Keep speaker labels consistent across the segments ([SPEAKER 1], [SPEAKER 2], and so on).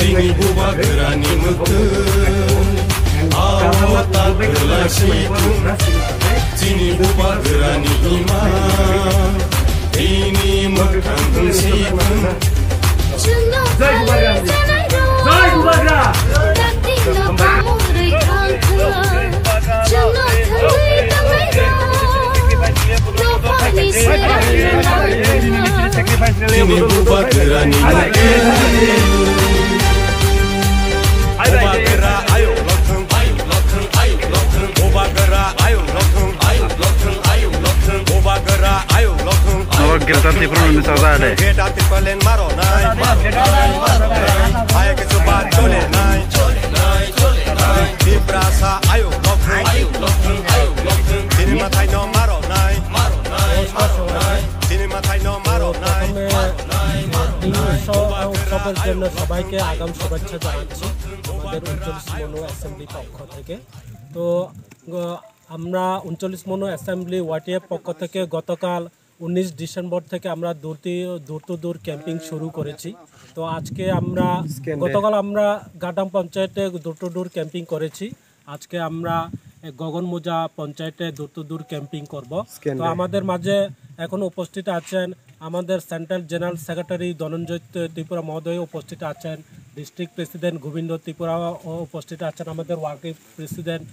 [SPEAKER 1] Sini buba gerani mutu Awatan gelasi Sini buba gerani ima Ini makan siapa
[SPEAKER 2] Jai Bubagra
[SPEAKER 1] Sini buba gerani Bubagera ayo lokeng Bubagera ayo lokeng Bubagera ayo lokeng
[SPEAKER 3] Greta Thunberg misalnya
[SPEAKER 1] Greta Thunberg maro nai Ayo ke coba chole nai Di brasa ayo lokeng Sini matai no maro nai Sini matai no maro nai
[SPEAKER 4] উৎসবের জন্য সবাইকে আগাম শুভেচ্ছা জানাচ্ছি আমাদের 39 মনো assembly পক্ষ থেকে। তো আমরা 39 মনো অ্যাসেম্বলি ওয়াটিএফ পক্ষ থেকে গতকাল 19 ডিসেম্বর থেকে আমরা দূর ক্যাম্পিং শুরু করেছি। তো আজকে গতকাল আমরা গাডাম পঞ্চায়েতে দূর ক্যাম্পিং করেছি। আজকে আমরা গগনমোজা পঞ্চায়েতে দূর ক্যাম্পিং করব। তো আমাদের মাঝে এখন উপস্থিত আছেন আমাদের central general secretary Dhananjay Tripura মহোদয় উপস্থিত আছেন, ডিস্ট্রিক্ট প্রেসিডেন্ট গোবিন্দ ত্রিপুরা উপস্থিত আছেন, আমাদের ওয়ার্কিং প্রেসিডেন্ট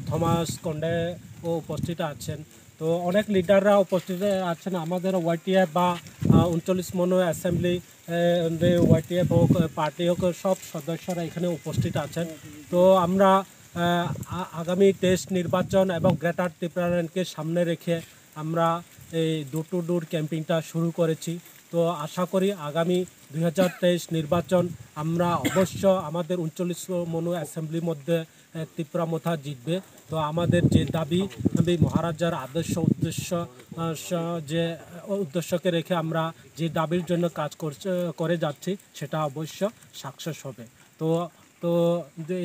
[SPEAKER 4] থমাস কন্ডে উপস্থিত আছেন। তো অনেক লিডাররা উপস্থিত আছেন আমাদের ওয়াইটিএফ বা 39 মনো অ্যাসেম্বলি ওয়াইটিএফ হোক পার্টি হোক সব সদস্যরা এখানে উপস্থিত আছেন। তো আমরা আগামী টেস্ট নির্বাচন এবং গ্রেটার ত্রিপুরাকে সামনে রেখে আমরা এই দূর ক্যাম্পিংটা শুরু করেছি। তো আশা করি আগামী 2023 নির্বাচন আমরা অবশ্য আমাদের 39 মনো অ্যাসেম্বলির মধ্যে ত্রিপুরা মোথা জিতবে। তো আমাদের যে দাবি মহারাজার উদ্দেশ্যকে রেখে আমরা যে দাবির জন্য কাজ করে যাচ্ছি সেটা অবশ্য সাকসেস হবে। তো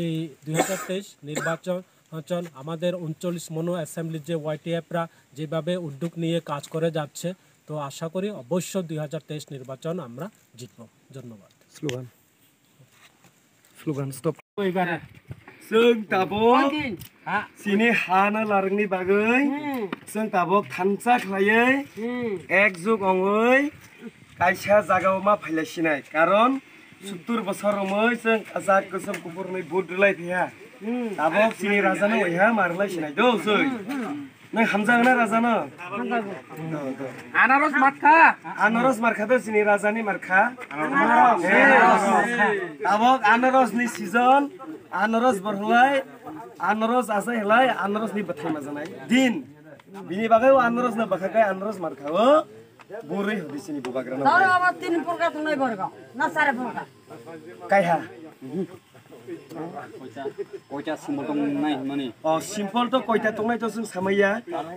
[SPEAKER 4] এই 2023 নির্বাচন আমাদের 39 মনো অ্যাসেম্বলির যে ওয়াইটিএফরা যেভাবে উদ্যোগ নিয়ে কাজ করে যাচ্ছে, তো আশা করি অবশ্য 2023 নির্বাচন আমরা জিতব। ধন্যবাদ।
[SPEAKER 3] স্লোগান স্টপ
[SPEAKER 5] जों ताबक सिनि हाना लारंनि बागै जों ताबक थानसा खालायै एक जुग अंगै कायसा जागाव मा फायलासिनाय कारण 70 बोसोर मै जों आजाद गोसोम गुफुरनै भोट होलाय फैया ताबक सिनि राजानो ओइहा मारलायसिनाय दौ जों नों हामजागोन ना राजानो आनारस मारखा दो सिनि राजानि मारखा ताबक आनारसनि सिजन आनारस बरहलाय आनारस आसाय हलाय आनारसनि बाथाय माजानाय दिन बिनि बागै आनारस न बाखागाय आनारस मारखाओ बुरै हदिसिनि बुबाग्रा न
[SPEAKER 6] तार अब 3 प्रकार तुनै बरगा ना 4 प्रकार
[SPEAKER 5] कायहा
[SPEAKER 3] কয়টা সিম্বল দं নাই মানে
[SPEAKER 5] सिम्पल तो कयटा तंनाय तो जों सामैया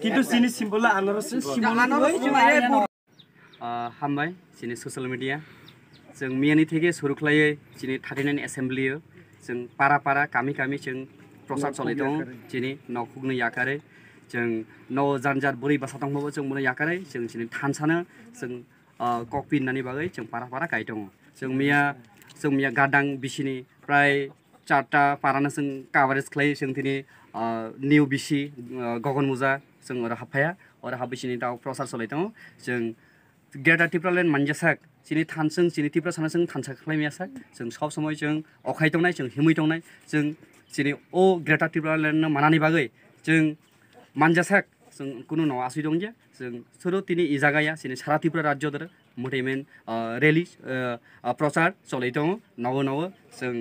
[SPEAKER 5] किन्तु सिनि सिम्बला आनारस सिम्बल
[SPEAKER 3] हामबाय सिनि ससियेल मिडिया जों मियानि থেকে শুরু খাलायै सिनि 39 एसेम्बली जों पारा कामि जों प्रसाद चलाय दं सिनि नखुगनो याकारे जों न जानजार बुरै बासा दंबो जों मुनो याकारे जों सिनि थानसानो जों ककपिन नानि बागै जों पारा गाय दं जों मिया गादां बिसिनि प्राय 4टा पारानो जों कभारेज खालायो जों दिनै निउ बिसि गगनमुजा जों हाफाया आरो हाबिसिनि दाव प्रसाद चलाय दं जों ग्रेटार टिप्रालेण्ड मानजासाक सिनि थानसों सिनि टिप्रा सानासों थानसा खालायमियासाक जों सब समय जों अखाय दंनाय जों हिमै दंनाय जों सिनि ओ ग्रेटार टिप्रालेण्ड मानानि बागै जों मानजासाक जों कुनु न आसि दं जे जों सोरो तिनि इ जागाया सिनि सारा टिप्रा राज्य दर मुथेमेन रेली प्रचार चलाय दं नव जों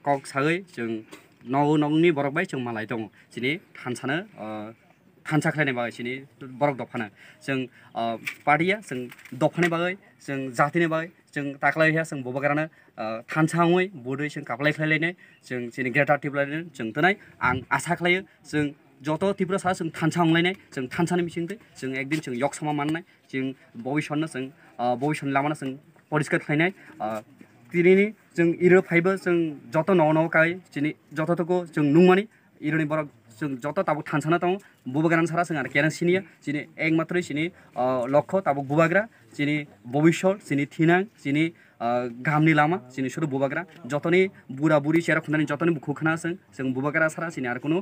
[SPEAKER 3] कक सागै जों नवनि बरकबाय जों मालाय दं सिनि थानसानो थानसा खालायनाय बागै सिनि बरक दफानो जों पार्टिया जों दफानाय बागै जों जातिनि बागै जों ताख्लायया जों बबागारानो थानसाङै बदै जों काप्लाय खालायनाय जों सिनि ग्रेटार टिप्रालेण्ड जों तनाय आं आसा खालायो जों जत टिप्रा सा जों थानसा हमलायनाय जों थानसानि मिसिंदै जों एकदिन जों यक समा माननाय जों भबिष्यनो जों भबिष्यनि लामानो जों परिष्कार खालायनाय तिनिनि जों इरो फाइबो जों जत नव काय सिनि जततको जों नुमानि इरोनि बरक जों जत ताबो थानसाना दं बुबागारान सारा जों आरो केरान सिनिया सिनि एकमात्र सिनि लक्ष्य ताबो बुबाग्रा सिनि भबिष्य सिनि थिनां सिनि गाहामनि लामा जोंनि सुरु बुबाग्रा जतनि बुरा बुरि सेरा खुनानै जतनि बुखुखना जों बुबाग्रा सारा जोंनि आरो कुनु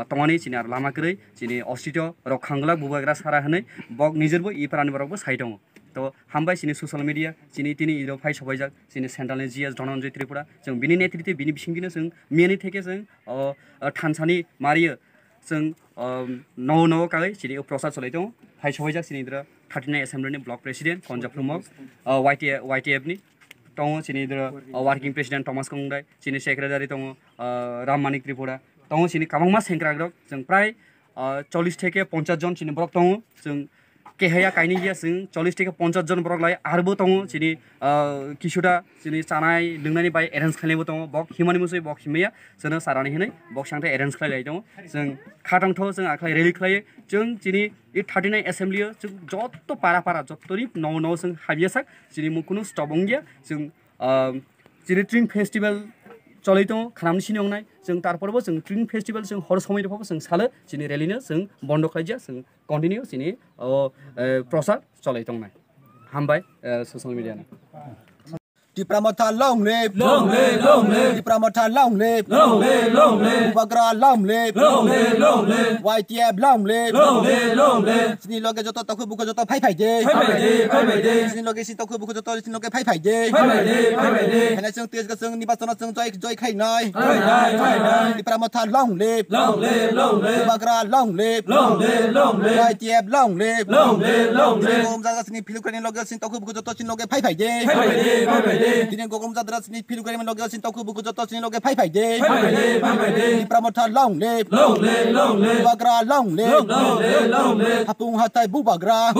[SPEAKER 3] तंगानि जोंनि आरो लामा गरै जोंनि अस्तित्व रखांगला बुबाग्रा सारा होनै बक निजरबो इ प्रानि बरबो साइ दङ तो हामबाय जोंनि ससियेल मिडिया जोंनि तिनि इरो फाइ सबायजाक जोंनि सेन्ट्रेलनि जिएस धनन्जय त्रिपुरा जों बिनि नेतृत्व बिनि बिसिंगिनो जों मेनि थेके जों थानसानि मारियो जों नौ कागै जोंनि प्रसाद चलाय दङ फाइ सबायजाक जोंनि 39 एसेम्बलिनि ब्लक प्रेसिडेन्ट कन्जा प्रमुख YTF नि दङ जोंनि वार्किं प्रेसिडेन्ट थमास कंदाय जोंनि सेक्रेटारि दङ राममानिक त्रिपुरा दङ जोंनि काबांमा सेंग्राग्रक जों प्राय 40 থেকে 50 जन जोंनि ब्रक दङ जों केहाया काइनि गया जों 40 থেকে 50 जन ब्रक लाई आरबो दङ जोंनि किसुदा जोंनि चानाय लोंनायनि बाय एरेन्ज खालामबो दङ बक हिमानि मुसै बक हिमाया जोंनो सारानि होनै बक सांथे एरेन्ज खालाय दङ जों खाथांथ जों आखलाय रेलि खालायो जों जोंनि 39 एसेम्बलि जों जत्त पारा जत्तनि नौ जों हाबियासाक जोंनि मुकुनु स्टबंगिया जों जोंनि ट्रिम फेस्टिवल चलै दङ खालामनि सिनि अंनाय जों तारपरबो जों ट्रिम फेस्टिवल जों हर समयफोरबो जों सालो जोंनि रेलिनो जों बन्द खालायजा जों कन्टिन्यू जोंनि प्रसाद चलै दंनाय हामबाय ससियेल मिडियानि
[SPEAKER 7] Dipramata long live, Dipramata long live, Bubagra long live, YTF long live, Sini loge joto taku buku joto pai pai de, Sini loge si taku buku joto sini loge pai pai de, Hena sung ties ka sung nibasona sung joy khai nai, Dipramata long live, Bubagra long live, YTF long live, Gom jaga sini pilukani loge sini taku buku joto sini loge pai pai de, Dini gogom zadra sini pilu kari men loge sin taku buku joto sini loge pai pai de Dipramata long live Bubagra long live Hapung hatai bubagra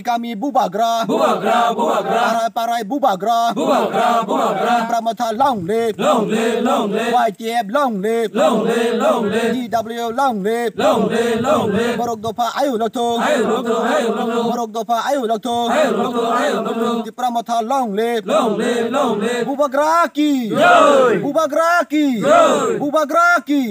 [SPEAKER 7] Kami bubagra Parai bubagra Dipramata long live YTF long live DW long live Borok dopa ayu loto Borok dopa ayu loto Dipramata long live, Bubagraki, Bubagraki, Bubagraki.